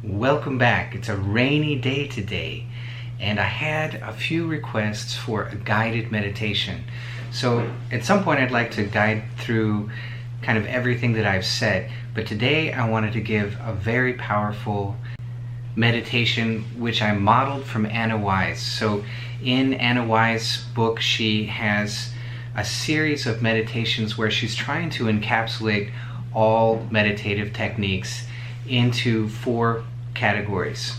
Welcome back. It's a rainy day today, and I had a few requests for a guided meditation. So at some point I'd like to guide through kind of everything that I've said, but today I wanted to give a very powerful meditation which I modeled from Anna Wise. So in Anna Wise's book, she has a series of meditations where she's trying to encapsulate all meditative techniques into 4 categories.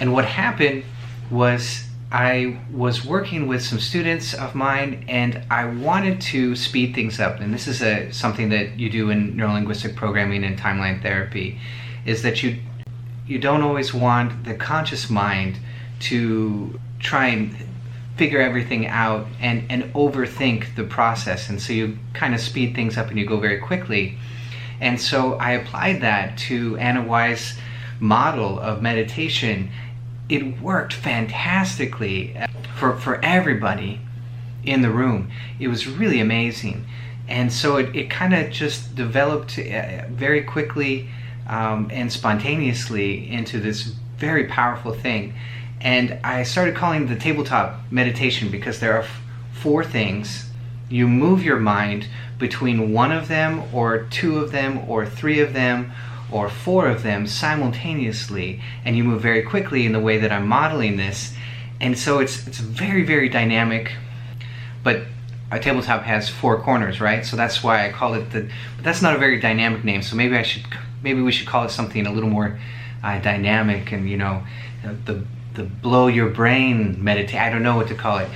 And what happened was I was working with some students of mine, and I wanted to speed things up. And this is something that you do in neurolinguistic programming and timeline therapy, is that you don't always want the conscious mind to try and figure everything out and overthink the process. And so you kind of speed things up and you go very quickly. And so I applied that to Anna Wise's model of meditation. It worked fantastically for everybody in the room. It was really amazing. And so it kind of just developed very quickly and spontaneously into this very powerful thing. And I started calling it the tabletop meditation because there are 4 things. You move your mind between 1 of them, or 2 of them, or 3 of them, or 4 of them simultaneously, and you move very quickly in the way that I'm modeling this. And so it's very, very dynamic. But a tabletop has 4 corners, right? So that's why I call it but that's not a very dynamic name. So maybe we should call it something a little more dynamic, and the blow your brain meditate. I don't know what to call it.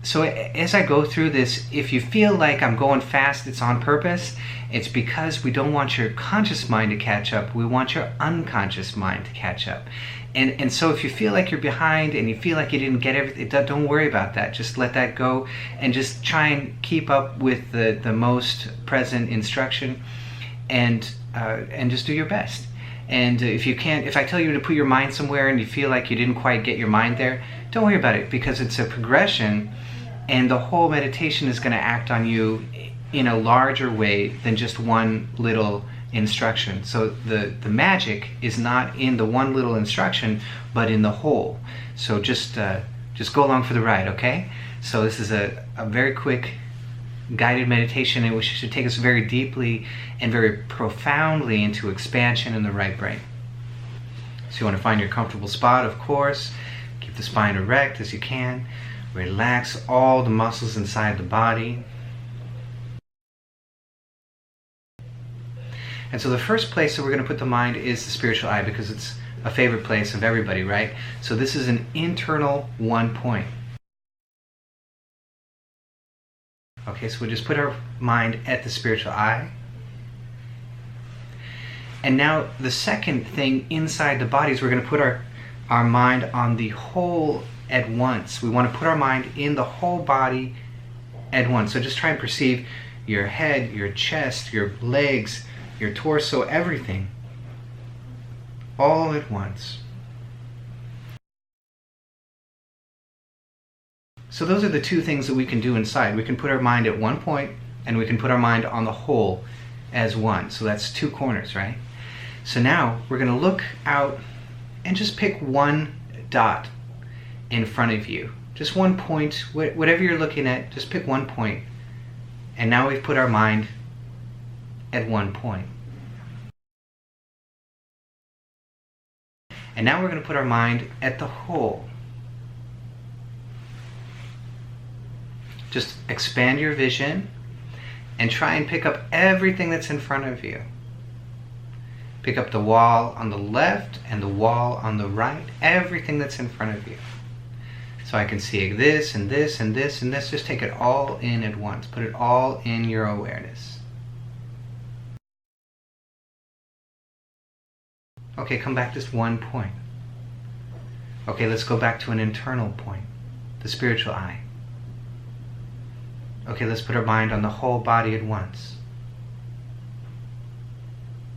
So as I go through this, if you feel like I'm going fast, it's on purpose. It's because we don't want your conscious mind to catch up. We want your unconscious mind to catch up. And so if you feel like you're behind and you feel like you didn't get everything, don't worry about that. Just let that go and just try and keep up with the most present instruction, and just do your best. And if I tell you to put your mind somewhere and you feel like you didn't quite get your mind there, don't worry about it, because it's a progression. And the whole meditation is going to act on you in a larger way than just one little instruction. So the magic is not in the one little instruction, but in the whole. So just go along for the ride, okay? So this is a very quick guided meditation, and which should take us very deeply and very profoundly into expansion in the right brain. So you want to find your comfortable spot, of course. Keep the spine erect as you can. Relax all the muscles inside the body. And so the first place that we're going to put the mind is the spiritual eye, because it's a favorite place of everybody, right? So this is an internal 1 point. Okay, so we'll just put our mind at the spiritual eye. And now the second thing inside the body is we're going to put our mind on the whole at once. We want to put our mind in the whole body at once. So just try and perceive your head, your chest, your legs, your torso, everything, all at once. So those are the 2 things that we can do inside. We can put our mind at 1 point, and we can put our mind on the whole as 1. So that's 2 corners, right? So now we're going to look out and just pick 1 dot in front of you. Just 1 point, whatever you're looking at, just pick 1 point. And now we've put our mind at 1 point. And now we're going to put our mind at the whole. Just expand your vision and try and pick up everything that's in front of you. Pick up the wall on the left and the wall on the right, everything that's in front of you. So I can see this and this and this and this. Just take it all in at once. Put it all in your awareness. Okay, come back just 1 point. Okay, let's go back to an internal point, the spiritual eye. Okay, let's put our mind on the whole body at once.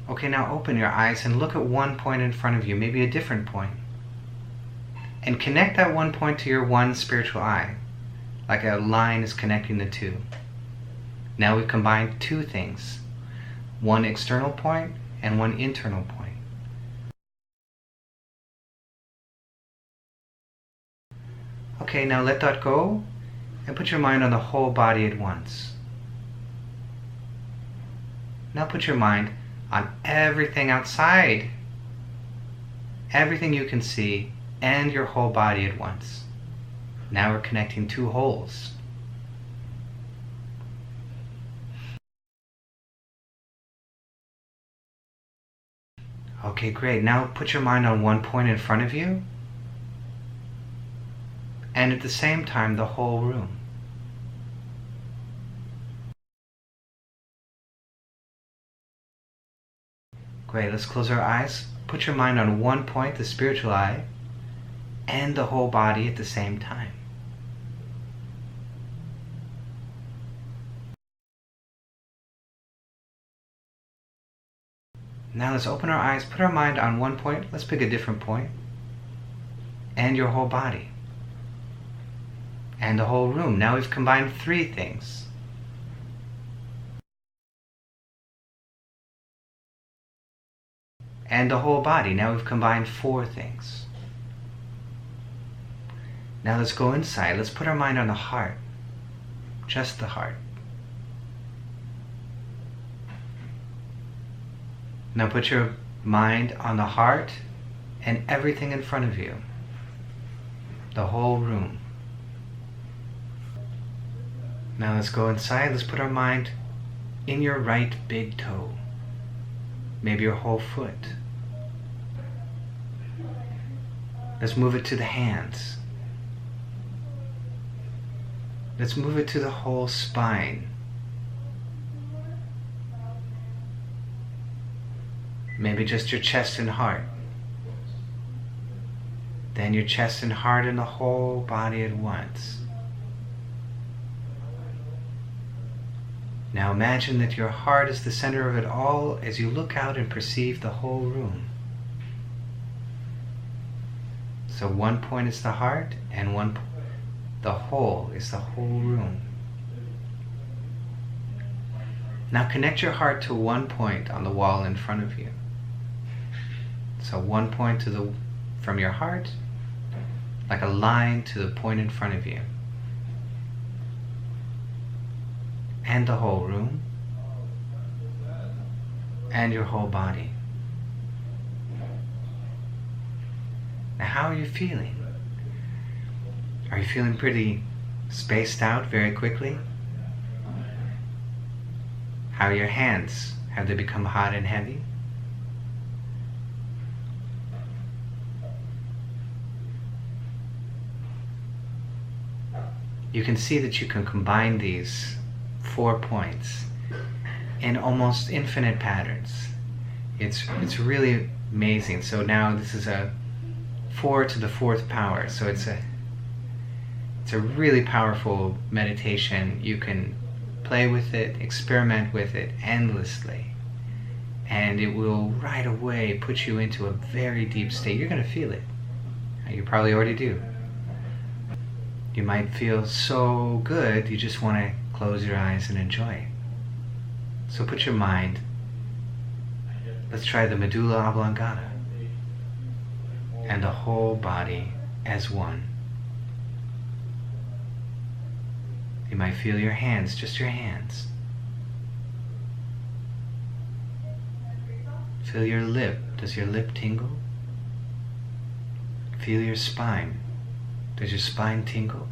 Okay, now open your eyes and look at 1 point in front of you, maybe a different point. And connect that 1 point to your 1 spiritual eye. like a line is connecting the two. Now we've combined two things, one external point and one internal point. Okay, now let that go and put your mind on the whole body at once. Now put your mind on everything outside, everything you can see, and your whole body at once. Now we're connecting two wholes. Okay, great. Now put your mind on one point in front of you, and at the same time the whole room. Great, let's close our eyes. Put your mind on one point, the spiritual eye, and the whole body at the same time. Now let's open our eyes, put our mind on one point, let's pick a different point, and your whole body. And the whole room. Now we've combined three things. And the whole body. Now we've combined four things. Now let's go inside. Let's put our mind on the heart. Just the heart. Now put your mind on the heart and everything in front of you. The whole room. Now let's go inside. Let's put our mind in your right big toe. Maybe your whole foot. Let's move it to the hands. Let's move it to the whole spine. Maybe just your chest and heart. Then your chest and heart and the whole body at once. Now imagine that your heart is the center of it all as you look out and perceive the whole room. So one point is the heart, and the whole is the whole room. Now connect your heart to one point on the wall in front of you. So one point from your heart, like a line to the point in front of you. And the whole room, and your whole body. Now how are you feeling? Are you feeling pretty spaced out very quickly? How are your hands? Have they become hot and heavy? You can see that you can combine these 4 points in almost infinite patterns. It's really amazing. So now this is a 4 to the 4th power. So it's a really powerful meditation. You can play with it, experiment with it endlessly, and it will right away put you into a very deep state. You're going to feel it. You probably already do. You might feel so good you just want to close your eyes and enjoy it. So put your mind, let's try the medulla oblongata and the whole body as one. You might feel your hands, just your hands. Feel your lip. Does your lip tingle? Feel your spine. Does your spine tingle?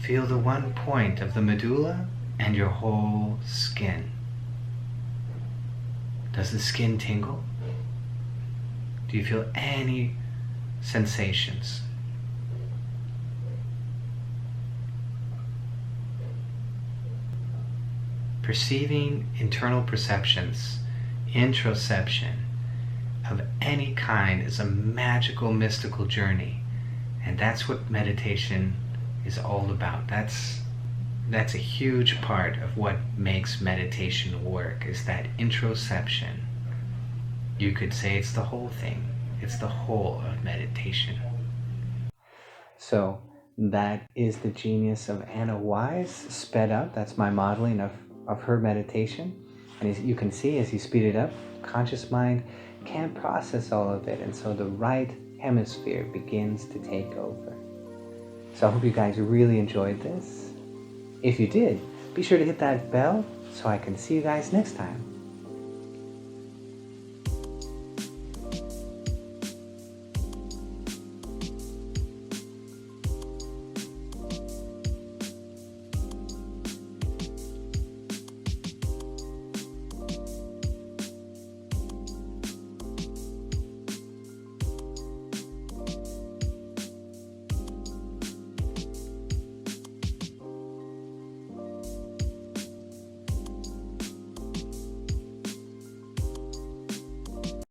Feel the one point of the medulla and your whole skin. Does the skin tingle? Do you feel any sensations? Perceiving internal perceptions, introception of any kind is a magical, mystical journey. And that's what meditation is all about. That's a huge part of what makes meditation work, is that introception. You could say it's the whole thing. It's the whole of meditation. So that is the genius of Anna Wise, sped up. That's my modeling of her meditation. And as you can see, as you speed it up, conscious mind can't process all of it. And so the right hemisphere begins to take over. So I hope you guys really enjoyed this. If you did, be sure to hit that bell so I can see you guys next time.